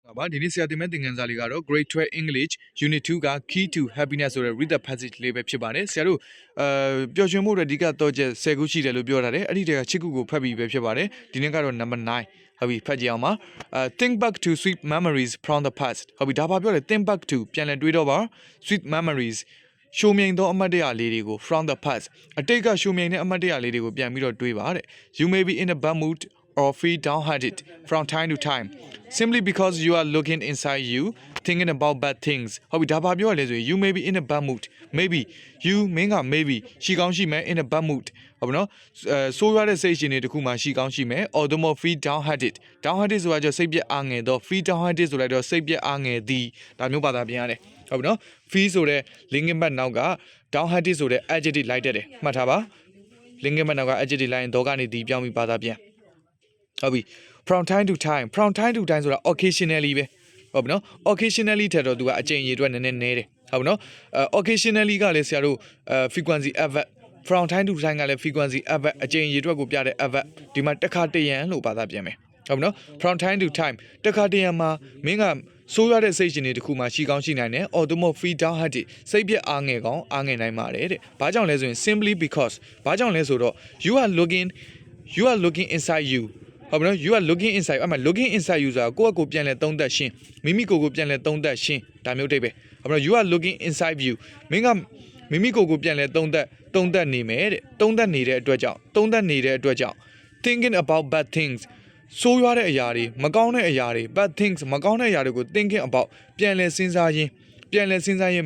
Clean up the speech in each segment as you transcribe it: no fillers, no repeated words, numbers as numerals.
ဒီနေ့ဆရာတင်မဲ့သင်ခန်းစာလေးကတော့ Grade 12 English Unit 2က Key to Happiness ဆိုတဲ့ read the passage လေးပဲဖြစ်ပါတယ်ဆရာတို့ပျော်ရွှင်မှုတွေအဓိကတော့ချက်10ခုရှိတယ်လို့ပြောထားတယ်အဲ့ဒီတည်းက6ခုကိုဖတ်ပြီးပဲဖြစ်ပါတယ်ဒီနေ့ကတော့ number 9ဟုတ်ပြီဖတ်ကြည့်အောင်ပါthink back to sweet memories from the past ဟုတ်ပြီဒါပါပြောတယ် think back to ပြန်လည်တွေးတော့ပါ sweet memories ရှိုးမြိန်သောအမှတ်တရလေးတွေကို from the past အတိတ်ကရှိုးမြိန်တဲ့အမှတ်တရလေးတွေကိုပြန်ပြီးတော့တွေးပါတဲ့ you may be in a bad mood or feel downhearted from time to time simply because you are looking inside you thinking about bad things ဟုတ်ပြီဒါပါပြောရလဲဆိုရင် you may be in a bad mood maybe you မင်းက maybe ရှိကောင်းရှိမယ် in a bad mood ဟုတ်ပြီနော်ဆိုးရွားတဲ့စိတ်ရှင်တွေတခုမှရှိကောင်းရှိမယ် or the more feel downhearted ဆိုတာကျစိတ်ပြက်အားငယ်တော့ feel downhearted ဆိုလိုက်တော့စိတ်ပြက်အားငယ်သည်ဒါမျိုးဘာသာပြန်ရတယ်ဟုတ်ပြီနော် feel ဆိုတဲ့ linking back နောက်က downhearted ဆိုတဲ့ adjective လိုက်တက်တယ်မှတ်ထားပါ linking back နောက်က adjective လိုက်ရင်တော့ကနေဒီပြောင်းပြီးဘာသာပြန်ဟုတ်ပြီ from time to time ဆိုတာ occasionally ပဲဟုတ်ပြီနော် occasionally ထက်တော့သူကအကြိမ်ရေအတွက်နည်းနည်းနဲတယ်ဟုတ်ပြီနော်occasionally ကလည်းဆရာတို့ frequency adverb from time to time ကလည်း frequency adverb အကြိမ်ရေအတွက်ကိုပြတဲ့ adverb ဒီမှာတစ်ခါတရံလို့ဘာသာပြန်မယ်ဟုတ်ပြီနော် from time to time တစ်ခါတရံမှာမင်းကဆိုးရတဲ့စိတ်ရှင်တွေတခုမှရှိကောင်းရှိနိုင်တယ် or the more feel downhearted စိတ်ပြက်အားငယ်ကောင်းအားငယ်နိုင်ပါတယ်တဲ့ဘာကြောင့်လဲဆိုရင် simply because ဘာကြောင့်လဲဆိုတော့ you are looking inside youဟုတ်ပြီနော် you are looking inside အမှ looking inside you ဆိုတာကိုယ့်အကိုပြန်လဲသုံးသက်ရှင်းမိမိကိုယ်ကိုပြန်လဲသုံးသက်ရှင်းဒါမျိုးတိတ်ပဲဟုတ်ပြီနော် you are looking inside you မင်းကမိမိကိုယ်ကိုပြန်လဲသုံးသက်နေမယ်တဲ့သုံးသက်နေတဲ့အတွက်ကြောင့် thinking about bad things ဆိုးရွားတဲ့အရာတွေမကောင်းတဲ့အရာတွေ bad things မကောင်းတဲ့အရာတွေကို thinking about ပြန်လဲစဉ်းစားရင်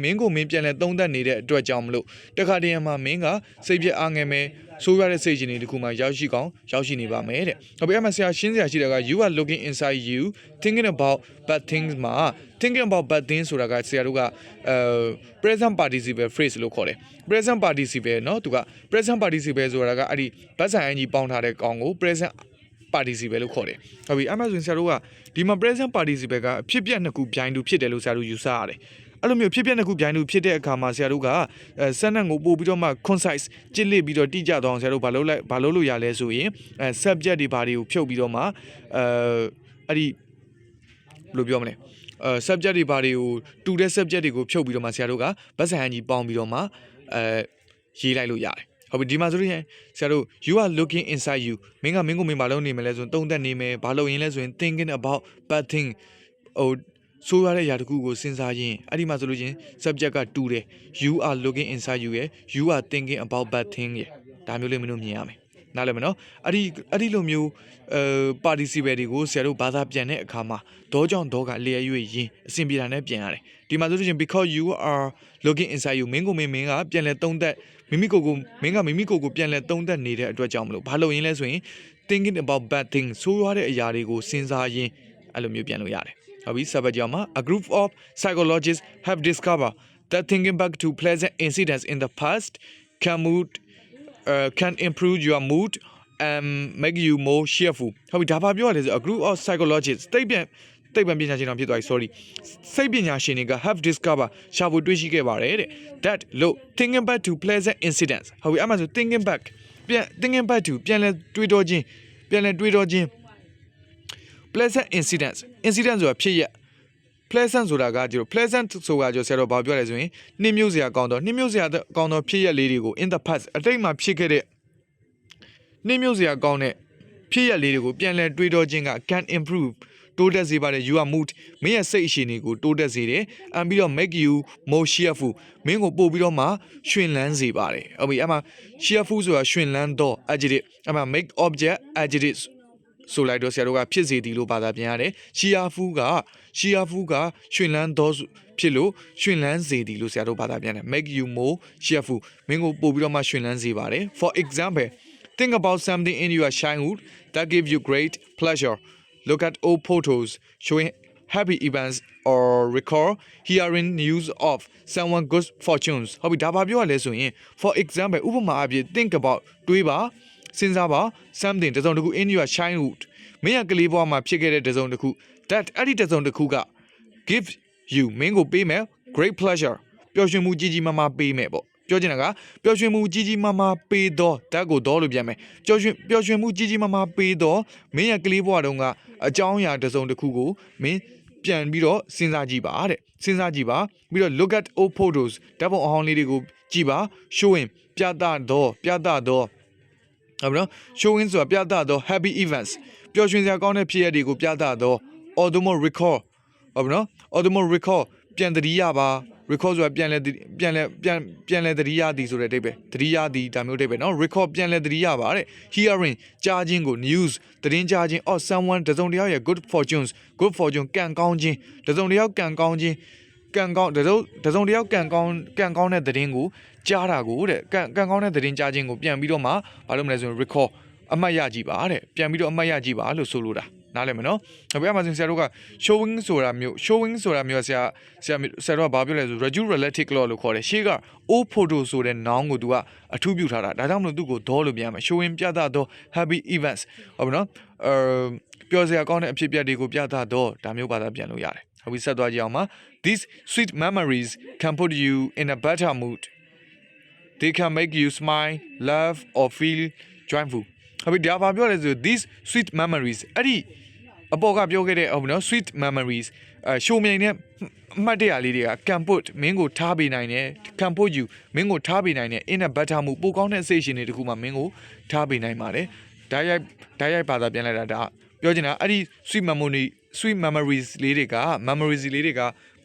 မင်းကိုမင်းပြန်လဲသုံးသက်နေတဲ့အတွက်ကြောင့်မလို့တခါတည်းမှာမင်းကစိတ်ပြက်အားငယ်မယ်ဆိုးရတဲ့စိတ်ရှင်တွေတခုမှရောက်ရှိနေပါမယ်တဲ့။ဟုတ်ပြီအဲ့မှာဆရာရှင်းစရာရှိတာက you are looking inside you thinking about bad things မှာ thinking about bad things ဆိုတာကဆရာတို့ကpresent participle phrase လို့ခေါ်တယ်။ present participle เนาะသူက present participle ဆိုတာကအဲ့ဒီဘတ်ဆိုင်အင်ကြီးပေါင်းထားတဲ့ကောင်ကို present participle လို့ခေါ်တယ်။ဟုတ်ပြီအဲ့မှာဆိုရင်ဆရာတို့ကဒီမှာ present participle ကအဖြစ်ပြက်နှစ်ခုပြိုင်တူဖြစ်တယ်လို့ဆရာတို့ယူဆရတယ်။အဲ့လိုမျိုးဖြစ်ပြက်နှစ်ခုပြိုင်တူဖြစ်တဲ့အခါမှာဆရာတို့ကစက်နက်ကိုပို့ပြီးတော့မှ concise ကြစ်လစ်ပြီးတော့တိကျသွားအောင်ဆရာတို့ဘာလုပ်လို့ရလဲဆိုရင်subject တွေဘာတွေကိုဖြုတ်ပြီးတော့မှအဲ့ဒီဘယ်လိုပြောမလဲsubject တွေဘာတွေကိုတူတဲ့ subject တွေကိုဖြုတ်ပြီးတော့မှဆရာတို့ကဗတ်ဆိုင်အကြီးပေါင်းပြီးတော့မှရေးလိုက်လို့ရတယ်ဟုတ်ပြီဒီမှာဆိုရင်ဆရာတို့ you are looking inside you မင်းကိုမင်းဘာလုပ်နေမလဲဆိုရင်သုံးသက်နေမယ်ဘာလုပ်ရင်းလဲဆိုရင် thinking about bad thing ဆိုးရတဲ့ຢာတခုကိုစဉ်းစားရင်အဲ့ဒီမှာဆိုလို့ချင်း subject ကတူတယ် you are looking inside you ရဲ့ you are thinking about bad thing ရဲ့ဒါမျိုးလေးမင်းတို့မြင်ရမယ်နားလည်မနော်အဲ့ဒီလိုမျိုးparticiple တွေကိုဆရာတို့ဘာသာပြန်တဲ့အခါမှာဒေါကြောင့်ဒေါကလျက်ရွေ့ရင်အဆင်ပြေတာနဲ့ပြန်ရတယ်ဒီမှာဆိုလို့ချင်း because you are looking inside you မင်းကပြန်လဲသုံးသက်မိမိကိုယ်ကိုပြန်လဲသုံးသက်နေတဲ့အတွက်ကြောင့်မလို့ဘာလို့ရင်းလဲဆိုရင် thinking about bad things ဆိုးရတဲ့အရာတွေကိုစဉ်းစားရင်အဲ့လိုမျိုးပြန်လို့ရတယ်ဟုတ်ပြီဆက်ပတ်ကြအောင်ပါ a group of psychologists have discovered that thinking back to pleasant incidents in the past can improve your mood and make you more cheerful ဟုတ်ပြီဒါပါပြောရလဲဆို a group of psychologists သိပ္ပံပညာရှင်တော်ဖြစ်သွားပြီ sorry စိတ်ပညာရှင်တွေက have discovered ရှာဖွေတွေ့ရှိခဲ့ပါတယ်တဲ့ that လို့ thinking back to pleasant incidents ဟုတ်ပြီအဲ့မှာဆို thinking back to ပြန်လဲတွေးတောခြင်းpleasant incidents ဆိုတာဖြစ်ရ pleasant ဆိုတာကကျတော့ pleasant ဆိုတာကျတော့ဆရာတော်ဘာပြောလဲဆိုရင်နှင်းမျိုးစရာကောင်းတော့ဖြစ်ရလေးတွေကို in the past အတိတ်မှာဖြစ်ခဲ့တဲ့နှင်းမျိုးစရာကောင်းတဲ့ဖြစ်ရလေးတွေကိုပြန်လည်တွေးတောခြင်းက can improve တိုးတက်စေပါတယ် your mood မင်းရဲ့စိတ်အရှိန်တွေကိုတိုးတက်စေတယ် and ပြီးတော့ make you more cheerful မင်းကိုပို့ပြီးတော့မှရွှင်လန်းစေပါတယ်ဟုတ်ပြီအဲ့မှာ cheerful ဆိုတာရွှင်လန်းသော adjective အဲ့မှာ make object adjectiveဆိုလိုက်တော့ဆရာတို့ကဖြစ်စေသည်လို့ဘာသာပြန်ရတယ် cheerful ကရွှင်လန်းသောဖြစ်လို့ရွှင်လန်းစေသည်လို့ဆရာတို့ဘာသာပြန်တယ် make you more cheerful မင်းကိုပို့ပြီးတော့မှရွှင်လန်းစေပါတယ် for example think about something in your childhood that give you great pleasure look at old photos showing happy events or recall hearing news of someone good fortunes ဟုတ်ပြီဒါပါပြောရလဲဆိုရင် for example ဥပမာအဖြစ် think about တွေးပါစဉ်းစားပါ something တစုံတစ်ခု in your childhood မင်းရဲ့ကလေးဘဝမှာဖြစ်ခဲ့တဲ့တစုံတစ်ခု that အဲ့ဒီတစုံတစ်ခုက give you မင်းကိုပေးမယ် great pleasure ပျော်ရွှင်မှုကြီးကြီးမားမားပေးမယ်ပေါ့ပြောချင်တာကပျော်ရွှင်မှုကြီးကြီးမားမားပေးတော့ဓာတ်ကိုတော့လို့ပြန်မယ်ပျော်ရွှင်မှုကြီးကြီးမားမားပေးတော့မင်းရဲ့ကလေးဘဝတုန်းကအကြောင်းအရာတစုံတစ်ခုကိုမင်း ပြန်ပြီးတော့စဉ်းစားကြည့်ပါတဲ့စဉ်းစားကြည့်ပါပြီးတော့ look at old photos ဓာတ်ပုံအဟောင်းလေးတွေကိုကြည့်ပါ showing ပြသတော့ဟုတ်ပြီနော် showing ဆိုတာပြသတော့ happy events ပျော်ရွှင်စရာကောင်းတဲ့ဖြစ်ရပ်တွေကိုပြသတော့ automo recall ဟုတ်ပြီနော် automo recall ပြန်သတိရပါ recall ဆိုတာပြန်လဲသတိရသည်ဆိုတဲ့အဓိပ္ပာယ်သတိရသည်ဒါမျိုးအဓိပ္ပာယ်နော် recall ပြန်လဲသတိရပါတဲ့ hearing ကြားခြင်းကို news သတင်းကြားခြင်း or someone တစုံတစ်ယောက်ရဲ့ good fortune ကံကောင်းခြင်းတစုံတစ်ယောက်ကံကောင်းခြင်းကံကောင်းတစုံတစ်ယောက်ကံကောင်းတဲ့သတင်းကိုကြားတာကိုတဲ့ကံကောင်းတဲ့သတင်းကြားခြင်းကိုပြန်ပြီးတော့မှဘာလို့မလဲဆိုရင် recall အမှတ်ရကြည့်ပါတဲ့ပြန်ပြီးတော့အမှတ်ရကြည့်ပါလို့ဆိုလိုတာနားလည်မယ်နော်။နောက်ပြီးမှဆရာတို့က showing ဆိုတာမျိုးဆရာတို့ကဘာပြောလဲဆို raju relative လို့ခေါ်တယ်ရှေ့က old photo ဆိုတဲ့ noun ကိုသူကအထူးပြုထားတာဒါကြောင့်မလို့သူ့ကိုဒေါ်လို့ပြန်မယ် showing ပြသတော့ happy events ဟုတ်ပြီနော်ပျော်စရာကောင်းတဲ့အဖြစ်အပျက်တွေကိုပြသတော့ဒါမျိုးဘာသာပြန်လို့ရတယ်။ဟုတ်ပြီဆက်သွားကြည့်အောင်ပါ these sweet memories can put you in a better mood they can make you smile laugh or feel joyful ဟုတ်ပြီဒါဘာပြောလဲဆို these sweet memories အဲ့ဒီအပေါ်ကပြောခဲ့တဲ့ဟုတ်ပြီနော် sweet memories ရှိုးမြိုင်တဲ့အမှတ်တရလေးတွေက can put မင်းကိုထားပေးနိုင်တယ် can put you မင်းကိုထားပေးနိုင်တယ် in a better mood ပိုကောင်းတဲ့စိတ်ရှင်တွေတခုမှမင်းကိုထားပေးနိုင်ပါတယ်ဓာတ်ရိုက်ဘာသာပြန်လိုက်တာဒါပြောချင်တာအဲ့ဒီ sweet memories လေးတွေက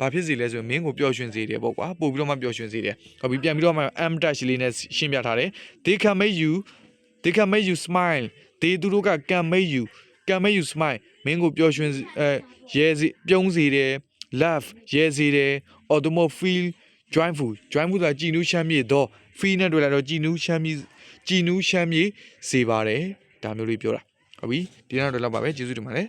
ဘာဖြစ်စေလဲဆိုရင်မင်းကိုပျော်ရွှင်စေတယ်ပေါ့ကွာပို့ပြီးတော့မှပျော်ရွှင်စေတယ်ဟုတ်ပြီပြန်ပြီးတော့မှ am touch လေးနဲ့ရှင်းပြထားတယ် they can make you smile သူတို့က can make you smile မင်းကိုပျော်ရွှင်ပြုံးစေတယ် laugh ရဲစေတယ် or the more feel joyful ဆိုတာကြည်နူးချမ်းမြေ့တော့ feel နဲ့တွေ့လာတော့ကြည်နူးချမ်းမြေ့စေပါတယ်ဒါမျိုးလေးပြောတာဟုတ်ပြီဒီနောက်တော့လောက်ပါပဲကျေးဇူးတင်ပါတယ်